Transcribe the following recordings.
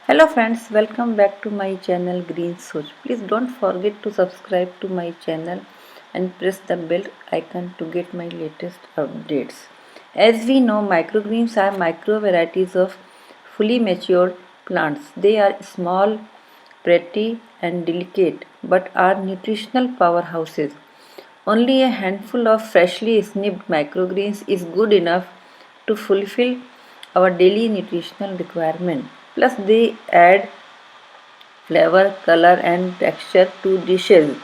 Hello friends, welcome back to my channel Green Soch. Please don't forget to subscribe to my channel and press the bell icon to get my latest updates. As we know, microgreens are micro varieties of fully matured plants. They are small, pretty and delicate but are nutritional powerhouses. Only a handful of freshly snipped microgreens is good enough to fulfill our daily nutritional requirement. Plus, they add flavor, color, and texture to dishes.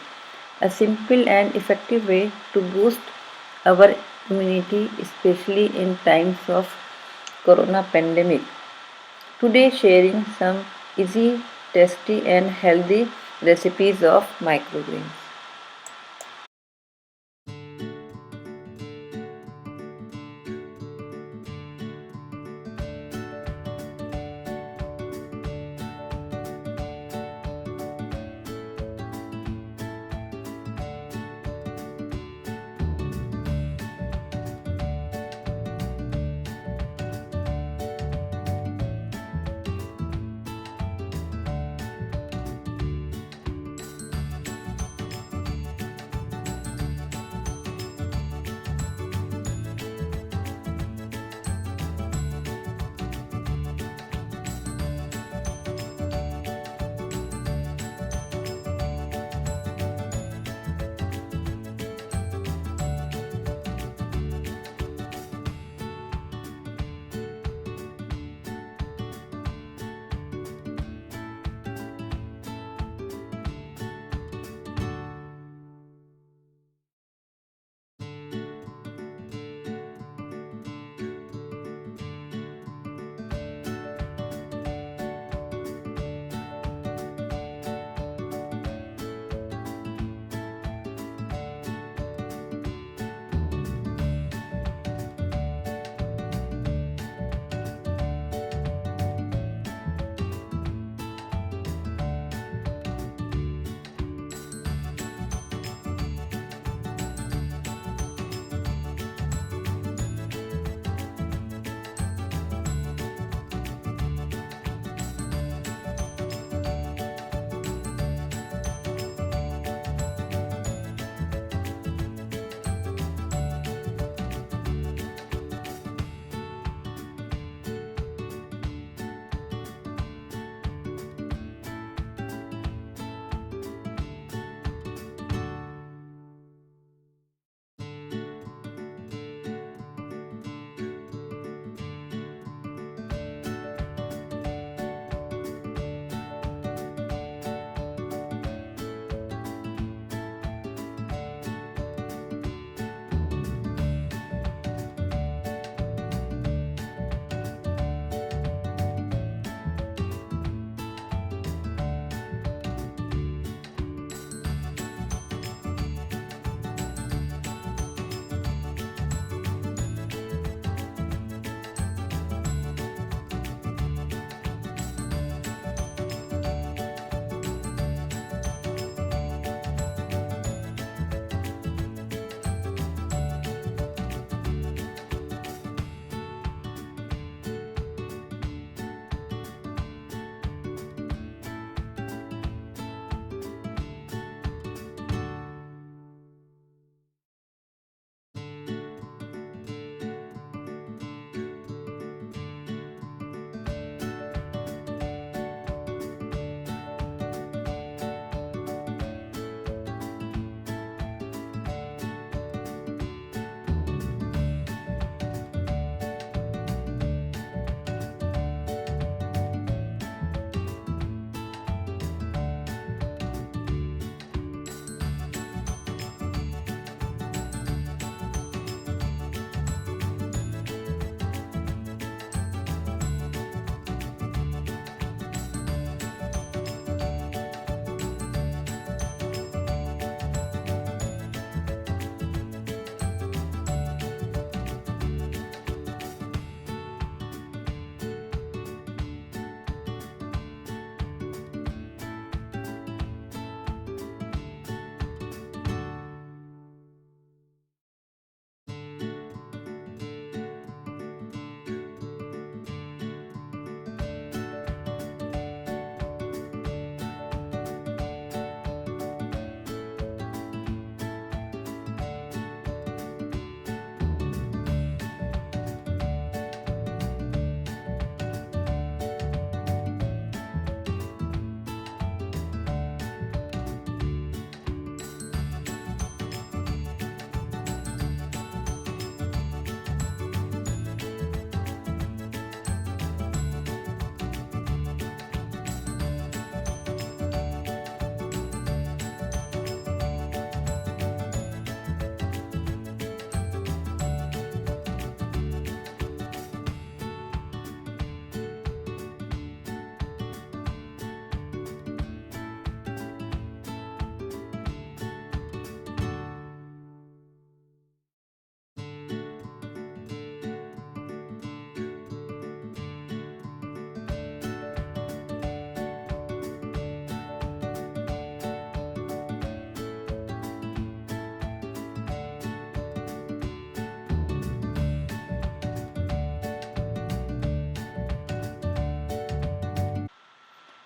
A simple and effective way to boost our immunity, especially in times of corona pandemic. Today, sharing some easy, tasty, and healthy recipes of microgreens.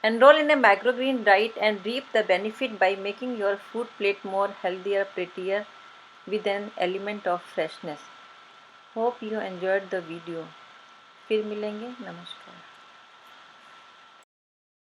Enroll in a microgreen diet and reap the benefit by making your food plate more healthier, prettier, with an element of freshness. Hope you enjoyed the video. फिर मिलेंगे. नमस्कार.